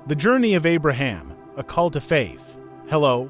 The Journey of Abraham, a Call to Faith. Hello,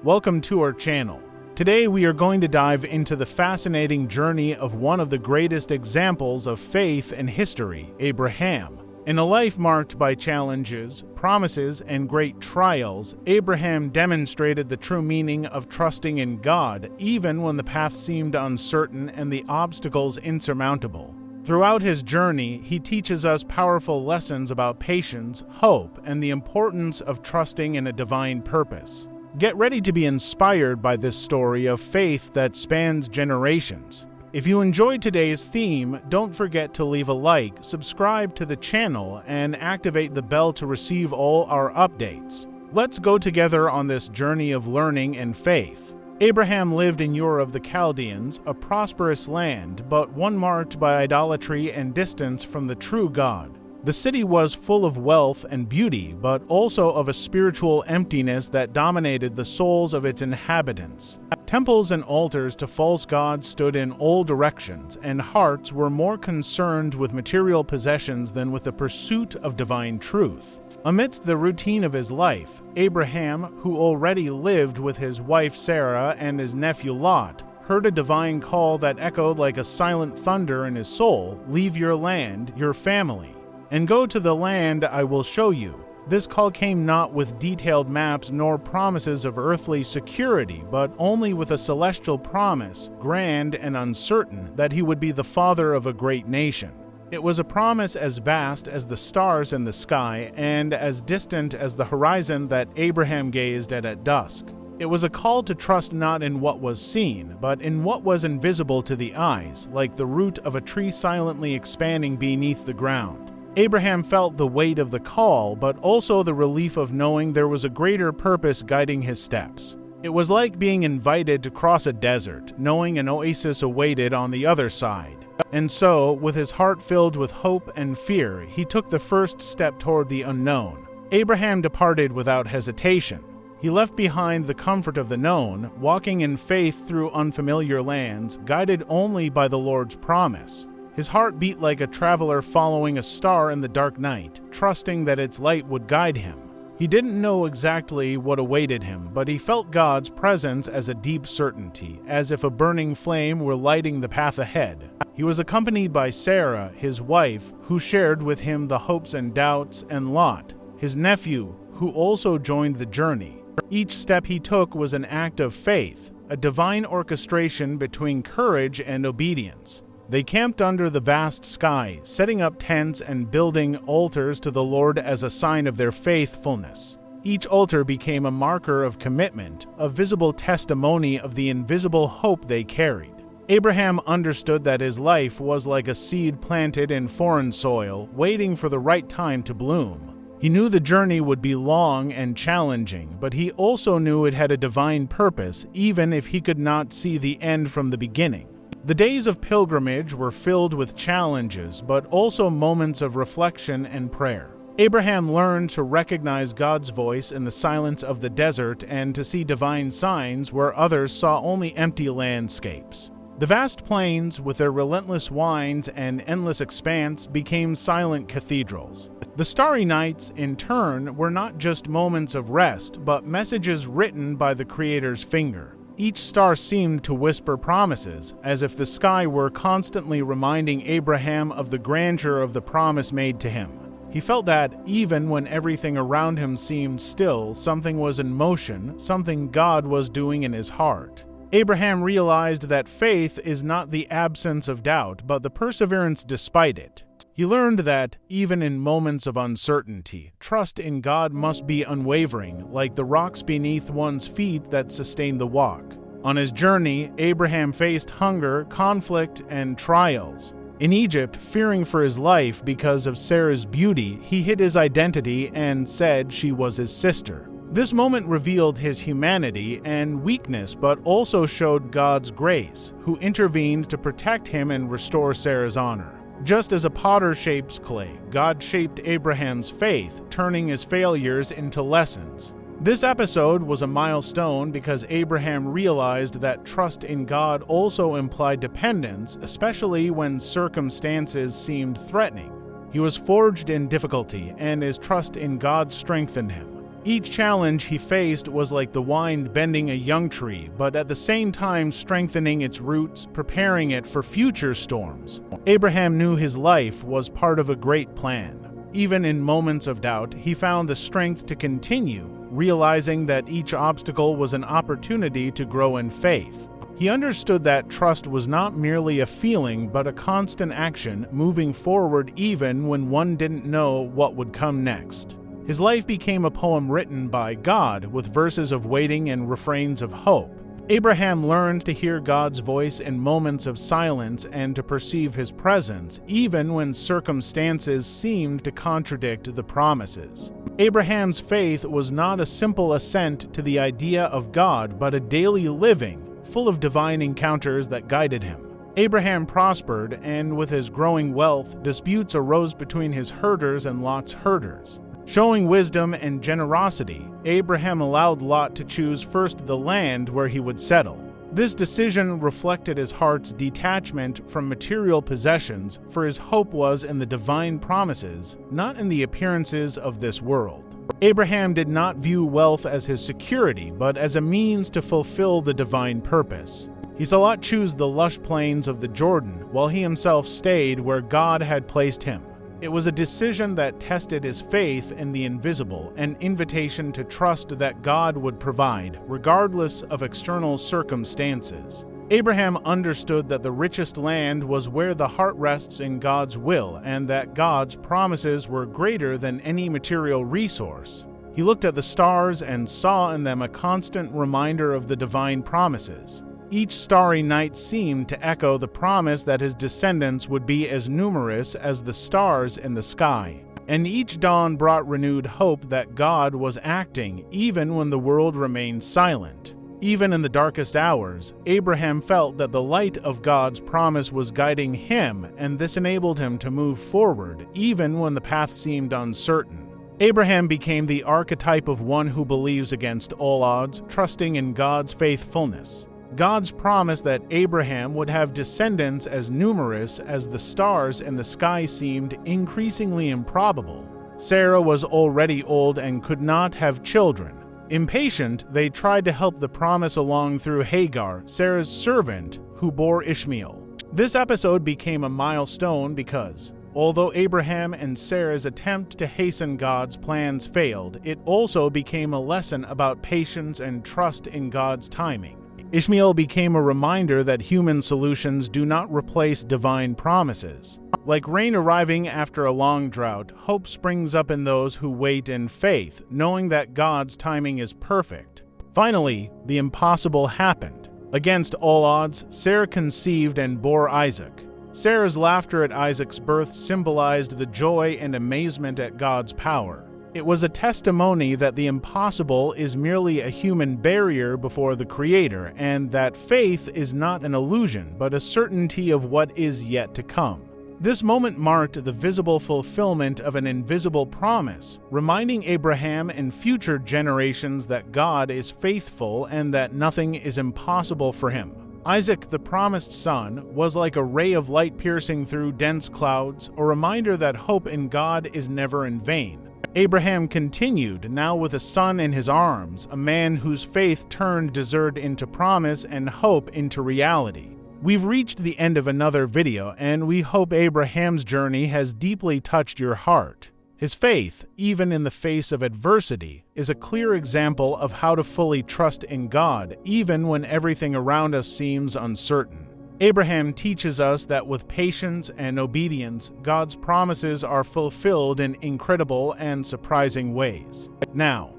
welcome to our channel. Today we are going to dive into the fascinating journey of one of the greatest examples of faith in history, Abraham. In a life marked by challenges, promises, and great trials, Abraham demonstrated the true meaning of trusting in God, even when the path seemed uncertain and the obstacles insurmountable. Throughout his journey, he teaches us powerful lessons about patience, hope, and the importance of trusting in a divine purpose. Get ready to be inspired by this story of faith that spans generations. If you enjoyed today's theme, don't forget to leave a like, subscribe to the channel, and activate the bell to receive all our updates. Let's go together on this journey of learning and faith. Abraham lived in Ur of the Chaldeans, a prosperous land, but one marked by idolatry and distance from the true God. The city was full of wealth and beauty, but also of a spiritual emptiness that dominated the souls of its inhabitants. Temples and altars to false gods stood in all directions, and hearts were more concerned with material possessions than with the pursuit of divine truth. Amidst the routine of his life, Abraham, who already lived with his wife Sarah and his nephew Lot, heard a divine call that echoed like a silent thunder in his soul: "Leave your land, your family, and go to the land I will show you." This call came not with detailed maps nor promises of earthly security, but only with a celestial promise, grand and uncertain, that he would be the father of a great nation. It was a promise as vast as the stars in the sky and as distant as the horizon that Abraham gazed at dusk. It was a call to trust not in what was seen, but in what was invisible to the eyes, like the root of a tree silently expanding beneath the ground. Abraham felt the weight of the call, but also the relief of knowing there was a greater purpose guiding his steps. It was like being invited to cross a desert, knowing an oasis awaited on the other side. And so, with his heart filled with hope and fear, he took the first step toward the unknown. Abraham departed without hesitation. He left behind the comfort of the known, walking in faith through unfamiliar lands, guided only by the Lord's promise. His heart beat like a traveler following a star in the dark night, trusting that its light would guide him. He didn't know exactly what awaited him, but he felt God's presence as a deep certainty, as if a burning flame were lighting the path ahead. He was accompanied by Sarah, his wife, who shared with him the hopes and doubts, and Lot, his nephew, who also joined the journey. Each step he took was an act of faith, a divine orchestration between courage and obedience. They camped under the vast sky, setting up tents and building altars to the Lord as a sign of their faithfulness. Each altar became a marker of commitment, a visible testimony of the invisible hope they carried. Abraham understood that his life was like a seed planted in foreign soil, waiting for the right time to bloom. He knew the journey would be long and challenging, but he also knew it had a divine purpose, even if he could not see the end from the beginning. The days of pilgrimage were filled with challenges, but also moments of reflection and prayer. Abraham learned to recognize God's voice in the silence of the desert and to see divine signs where others saw only empty landscapes. The vast plains, with their relentless winds and endless expanse, became silent cathedrals. The starry nights, in turn, were not just moments of rest, but messages written by the Creator's finger. Each star seemed to whisper promises, as if the sky were constantly reminding Abraham of the grandeur of the promise made to him. He felt that, even when everything around him seemed still, something was in motion, something God was doing in his heart. Abraham realized that faith is not the absence of doubt, but the perseverance despite it. He learned that, even in moments of uncertainty, trust in God must be unwavering, like the rocks beneath one's feet that sustain the walk. On his journey, Abraham faced hunger, conflict, and trials. In Egypt, fearing for his life because of Sarah's beauty, he hid his identity and said she was his sister. This moment revealed his humanity and weakness, but also showed God's grace, who intervened to protect him and restore Sarah's honor. Just as a potter shapes clay, God shaped Abraham's faith, turning his failures into lessons. This episode was a milestone because Abraham realized that trust in God also implied dependence, especially when circumstances seemed threatening. He was forged in difficulty, and his trust in God strengthened him. Each challenge he faced was like the wind bending a young tree, but at the same time strengthening its roots, preparing it for future storms. Abraham knew his life was part of a great plan. Even in moments of doubt, he found the strength to continue, realizing that each obstacle was an opportunity to grow in faith. He understood that trust was not merely a feeling, but a constant action, moving forward even when one didn't know what would come next. His life became a poem written by God, with verses of waiting and refrains of hope. Abraham learned to hear God's voice in moments of silence and to perceive his presence, even when circumstances seemed to contradict the promises. Abraham's faith was not a simple assent to the idea of God, but a daily living, full of divine encounters that guided him. Abraham prospered, and with his growing wealth, disputes arose between his herders and Lot's herders. Showing wisdom and generosity, Abraham allowed Lot to choose first the land where he would settle. This decision reflected his heart's detachment from material possessions, for his hope was in the divine promises, not in the appearances of this world. Abraham did not view wealth as his security, but as a means to fulfill the divine purpose. He saw Lot choose the lush plains of the Jordan, while he himself stayed where God had placed him. It was a decision that tested his faith in the invisible, an invitation to trust that God would provide, regardless of external circumstances. Abraham understood that the richest land was where the heart rests in God's will, and that God's promises were greater than any material resource. He looked at the stars and saw in them a constant reminder of the divine promises. Each starry night seemed to echo the promise that his descendants would be as numerous as the stars in the sky. And each dawn brought renewed hope that God was acting, even when the world remained silent. Even in the darkest hours, Abraham felt that the light of God's promise was guiding him, and this enabled him to move forward, even when the path seemed uncertain. Abraham became the archetype of one who believes against all odds, trusting in God's faithfulness. God's promise that Abraham would have descendants as numerous as the stars in the sky seemed increasingly improbable. Sarah was already old and could not have children. Impatient, they tried to help the promise along through Hagar, Sarah's servant, who bore Ishmael. This episode became a milestone because, although Abraham and Sarah's attempt to hasten God's plans failed, it also became a lesson about patience and trust in God's timing. Ishmael became a reminder that human solutions do not replace divine promises. Like rain arriving after a long drought, hope springs up in those who wait in faith, knowing that God's timing is perfect. Finally, the impossible happened. Against all odds, Sarah conceived and bore Isaac. Sarah's laughter at Isaac's birth symbolized the joy and amazement at God's power. It was a testimony that the impossible is merely a human barrier before the Creator, and that faith is not an illusion, but a certainty of what is yet to come. This moment marked the visible fulfillment of an invisible promise, reminding Abraham and future generations that God is faithful and that nothing is impossible for him. Isaac, the promised son, was like a ray of light piercing through dense clouds, a reminder that hope in God is never in vain. Abraham continued, now with a son in his arms, a man whose faith turned desert into promise and hope into reality. We've reached the end of another video, and we hope Abraham's journey has deeply touched your heart. His faith, even in the face of adversity, is a clear example of how to fully trust in God, even when everything around us seems uncertain. Abraham teaches us that with patience and obedience, God's promises are fulfilled in incredible and surprising ways. Now,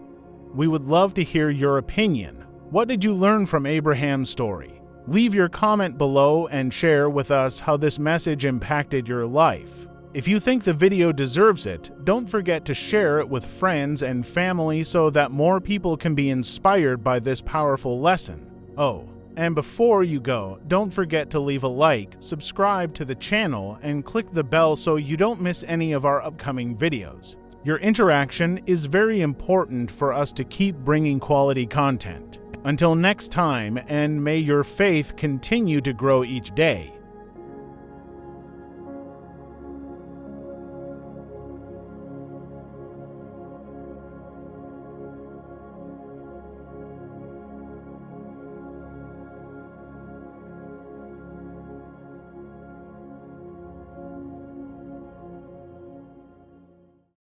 we would love to hear your opinion. What did you learn from Abraham's story? Leave your comment below and share with us how this message impacted your life. If you think the video deserves it, don't forget to share it with friends and family so that more people can be inspired by this powerful lesson. Oh, and before you go, don't forget to leave a like, subscribe to the channel, and click the bell so you don't miss any of our upcoming videos. Your interaction is very important for us to keep bringing quality content. Until next time, and may your faith continue to grow each day.